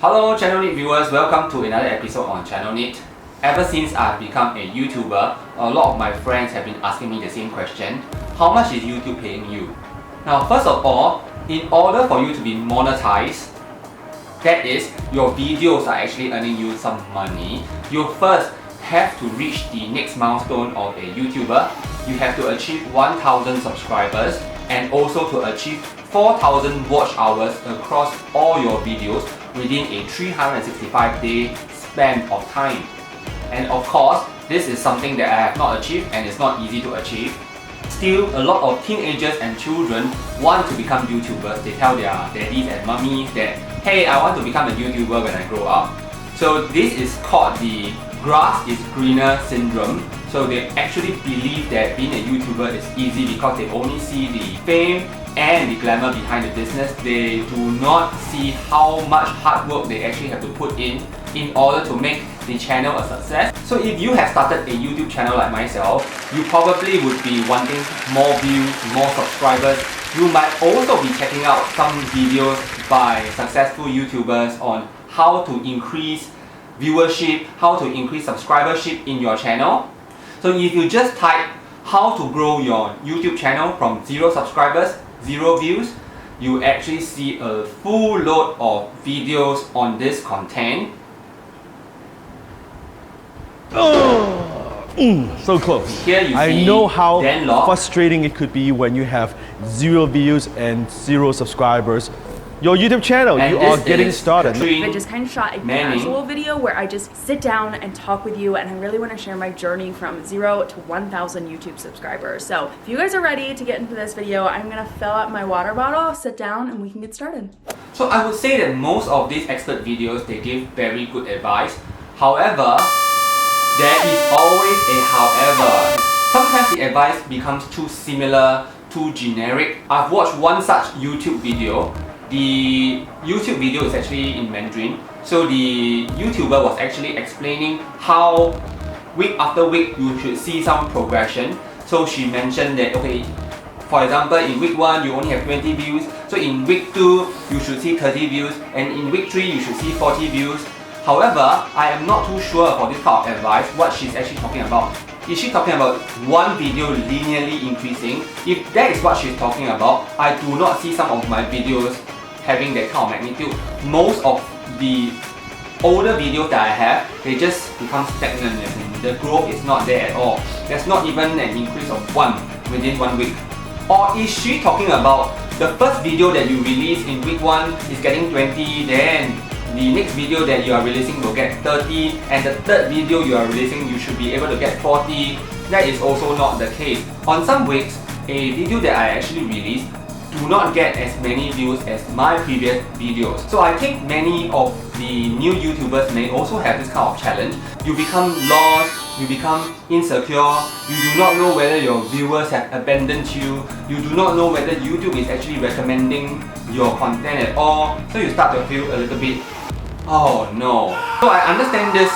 Hello Channel Neat viewers, welcome to another episode on Channel Neat. Ever since I've become a YouTuber, a lot of my friends have been asking me the same question: how much is YouTube paying you? Now first of all, in order for you to be monetized, that is, your videos are actually earning you some money, you first have to reach the next milestone of a YouTuber. You have to achieve 1000 subscribers and also to achieve 4000 watch hours across all your videos within a 365-day span of time. And of course, this is something that I have not achieved and it's not easy to achieve. Still, a lot of teenagers and children want to become YouTubers. They tell their daddies and mummies that, hey, I want to become a YouTuber when I grow up. So this is called the grass is greener syndrome. So they actually believe that being a YouTuber is easy because they only see the fame and the glamour behind the business. They do not see how much hard work they actually have to put in order to make the channel a success. So if you have started a YouTube channel like myself, you probably would be wanting more views, more subscribers. You might also be checking out some videos by successful YouTubers on how to increase viewership, how to increase subscribership in your channel. So if you just type how to grow your YouTube channel from 0 subscribers, 0 views, you actually see a full load of videos on this content. So close. Here you I see know how Danlock. frustrating it could be when you have 0 views and 0 subscribers. Your YouTube channel, And you this are getting is started. Katrine I just kind of shot a Manning. casual video where I just sit down and talk with you, and I really want to share my journey from 0 to 1000 YouTube subscribers. So if you guys are ready to get into this video, I'm gonna fill up my water bottle, sit down, and we can get started. So I would say that most of these expert videos, they give very good advice. However, there is always a however. Sometimes the advice becomes too similar, too generic. I've watched one such YouTube video. The YouTube video is actually in Mandarin. So the YouTuber was actually explaining how week after week you should see some progression. So she mentioned that, okay, for example, in week 1 you only have 20 views. So in week 2 you should see 30 views, and in week 3 you should see 40 views. However, I am not too sure for this kind of advice what she's actually talking about. Is she talking about one video linearly increasing? If that is what she's talking about, I do not see some of my videos having that kind of magnitude. Most of the older videos that I have, they just become stagnant and the growth is not there at all. There's not even an increase of 1 within 1 week. Or is she talking about the first video that you release in week 1 is getting 20, then the next video that you are releasing will get 30, and the third video you are releasing you should be able to get 40. That is also not the case. On some weeks, a video that I actually released do not get as many views as my previous videos. So I think many of the new YouTubers may also have this kind of challenge. You become lost, you become insecure, you do not know whether your viewers have abandoned you, you do not know whether YouTube is actually recommending your content at all, so you start to feel a little bit, oh no. So I understand this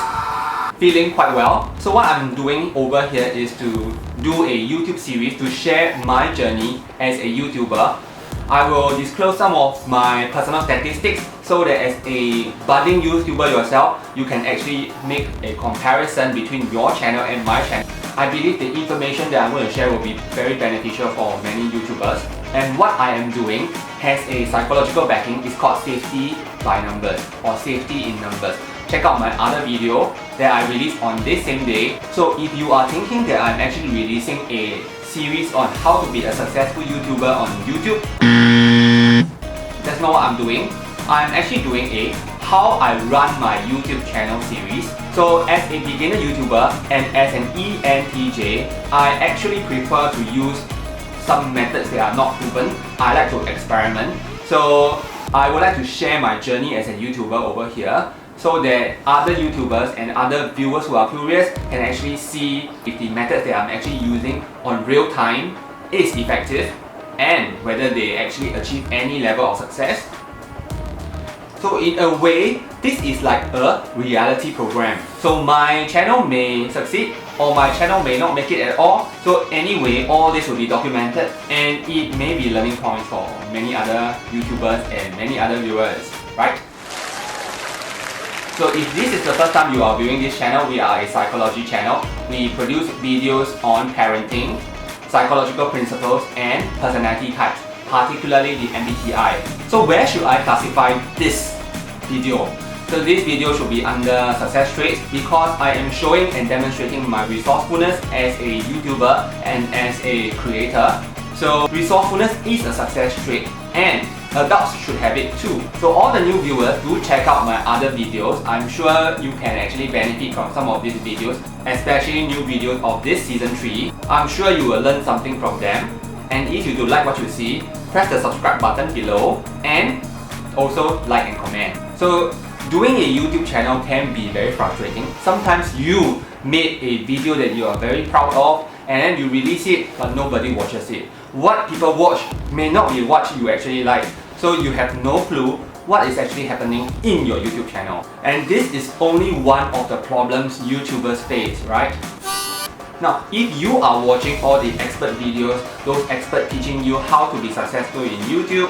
feeling quite well. So what I'm doing over here is to do a YouTube series to share my journey as a YouTuber. I will disclose some of my personal statistics so that as a budding YouTuber yourself, you can actually make a comparison between your channel and my channel. I believe the information that I'm going to share will be very beneficial for many YouTubers. And what I am doing has a psychological backing. It's called safety by numbers or safety in numbers. Check out my other video that I released on this same day. So if you are thinking that I'm actually releasing a series on how to be a successful YouTuber on YouTube, that's not what I'm doing. I'm actually doing a how I run my YouTube channel series. So as a beginner YouTuber and as an ENTJ, I actually prefer to use some methods that are not proven. I like to experiment. So I would like to share my journey as a YouTuber over here, so that other YouTubers and other viewers who are curious can actually see if the methods that I'm actually using on real time is effective and whether they actually achieve any level of success. So in a way, this is like a reality program. So my channel may succeed or my channel may not make it at all. So anyway, all this will be documented and it may be learning points for many other YouTubers and many other viewers, right? So if this is the first time you are viewing this channel, we are a psychology channel. We produce videos on parenting, psychological principles and personality types, particularly the MBTI. So where should I classify this video? So this video should be under success traits because I am showing and demonstrating my resourcefulness as a YouTuber and as a creator. So resourcefulness is a success trait and adults should have it too. So all the new viewers, do check out my other videos. I'm sure you can actually benefit from some of these videos, especially new videos of this season 3. I'm sure you will learn something from them. And if you do like what you see, press the subscribe button below and also like and comment. So doing a YouTube channel can be very frustrating. Sometimes you made a video that you are very proud of and then you release it but nobody watches it. What people watch may not be what you actually like. So you have no clue what is actually happening in your YouTube channel. And this is only one of the problems YouTubers face, right? Now, if you are watching all the expert videos, those experts teaching you how to be successful in YouTube,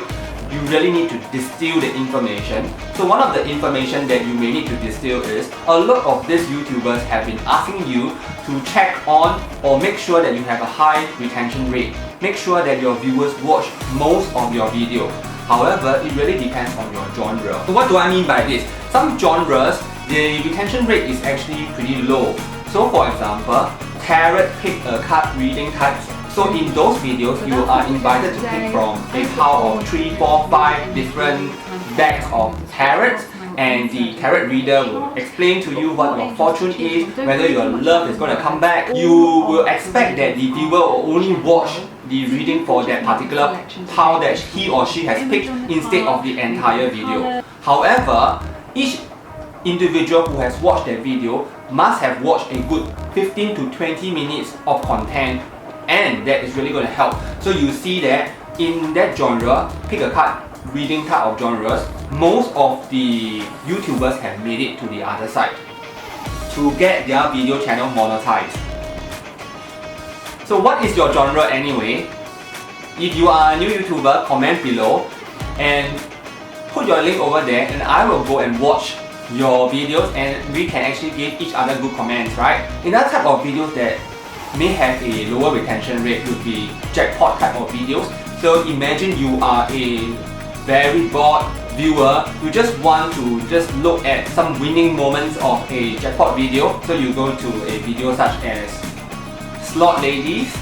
you really need to distill the information. So one of the information that you may need to distill is a lot of these YouTubers have been asking you to check on or make sure that you have a high retention rate. Make sure that your viewers watch most of your videos. However, it really depends on your genre. So what do I mean by this? Some genres, the retention rate is actually pretty low. So for example, tarot pick a card reading types. So in those videos, you are invited to pick from a pile of 3, 4, 5 different decks of tarots, and the tarot reader will explain to you what your fortune is, whether your love is going to come back. You will expect that the viewer will only watch the reading for that particular pile that he or she has picked instead of the entire video. However, each individual who has watched that video must have watched a good 15 to 20 minutes of content, and that is really going to help. So you see that in that genre, pick a card reading type of genres, most of the YouTubers have made it to the other side to get their video channel monetized. So what is your genre anyway? If you are a new YouTuber, comment below and put your link over there and I will go and watch your videos and we can actually give each other good comments, right? Another type of videos that may have a lower retention rate would be jackpot type of videos. So imagine you are a very bored viewer, you just want to just look at some winning moments of a jackpot video. So you go to a video such as Slot Ladies.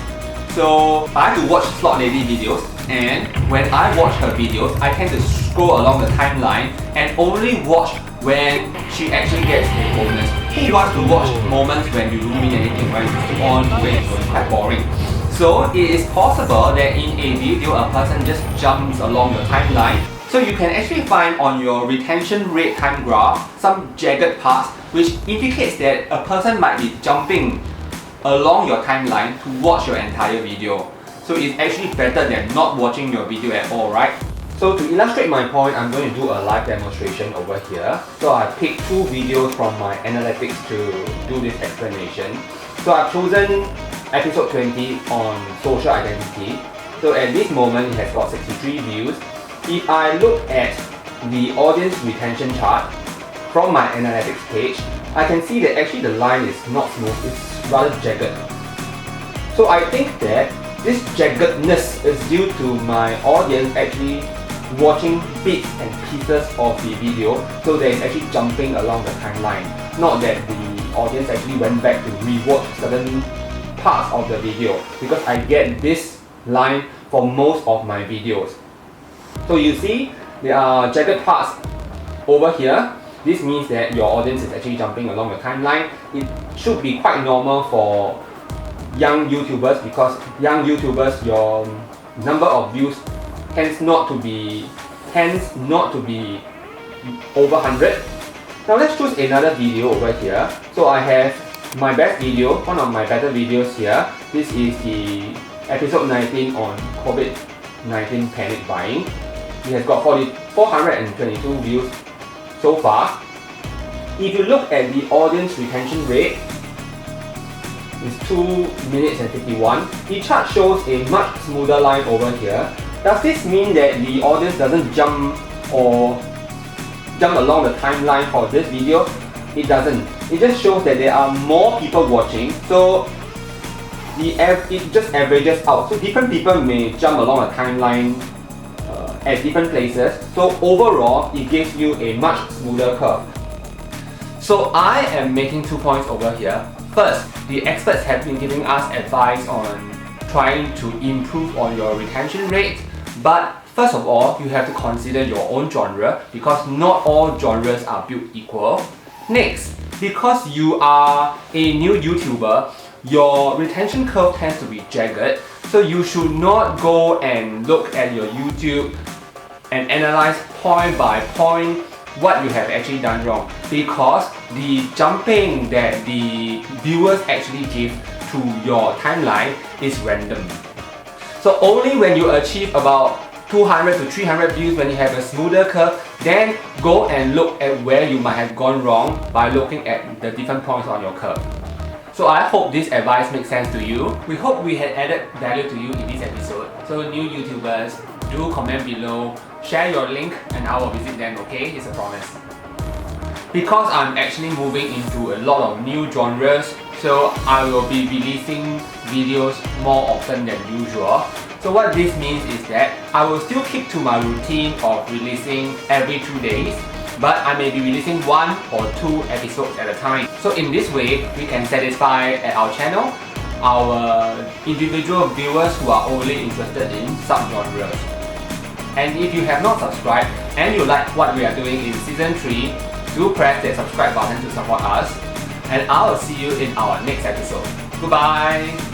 So I like to watch Slot Lady videos, and when I watch her videos, I tend to scroll along the timeline and only watch when she actually gets a bonus. Who wants to watch moments when you don't win anything, right? You keep on doing it, so it's quite boring. So it is possible that in a video a person just jumps along your timeline. So you can actually find on your retention rate time graph some jagged parts which indicates that a person might be jumping along your timeline to watch your entire video. So it's actually better than not watching your video at all, right? So to illustrate my point, I'm going to do a live demonstration over here. So I picked 2 videos from my analytics to do this explanation. So I've chosen episode 20 on social identity. So at this moment it has got 63 views. If I look at the audience retention chart from my analytics page, I can see that actually the line is not smooth, it's rather jagged. So I think that this jaggedness is due to my audience actually watching bits and pieces of the video, so that it's actually jumping along the timeline, not that the audience actually went back to rewatch certain parts of the video, because I get this line for most of my videos. So you see there are jagged parts over here. This means that your audience is actually jumping along the timeline. It should be quite normal for young YouTubers, because young YouTubers, your number of views tends not to be over 100. Now let's choose another video over here. So I have my best video, one of my better videos here. This is the episode 19 on COVID-19 panic buying. It has got 422 views so far. If you look at the audience retention rate, it's 2 minutes and 51. The chart shows a much smoother line over here. Does this mean that the audience doesn't jump or jump along the timeline for this video, it doesn't. It just shows that there are more people watching, so it just averages out. So different people may jump along a timeline at different places, so overall it gives you a much smoother curve. So I am making 2 points over here. First, the experts have been giving us advice on trying to improve on your retention rate, but first of all, you have to consider your own genre because not all genres are built equal. Next, because you are a new YouTuber, your retention curve tends to be jagged, so you should not go and look at your YouTube and analyze point by point what you have actually done wrong, because the jumping that the viewers actually give to your timeline is random. So only when you achieve about 200 to 300 views, when you have a smoother curve, then go and look at where you might have gone wrong by looking at the different points on your curve. So I hope this advice makes sense to you. We hope we had added value to you in this episode. So new YouTubers, do comment below, share your link and I will visit them, okay? It's a promise. Because I'm actually moving into a lot of new genres, so I will be releasing videos more often than usual. So what this means is that I will still keep to my routine of releasing every 2 days, but I may be releasing 1 or 2 episodes at a time. So in this way, we can satisfy at our channel our individual viewers who are only interested in subgenres. And if you have not subscribed and you like what we are doing in Season 3, do press that subscribe button to support us. And I will see you in our next episode. Goodbye!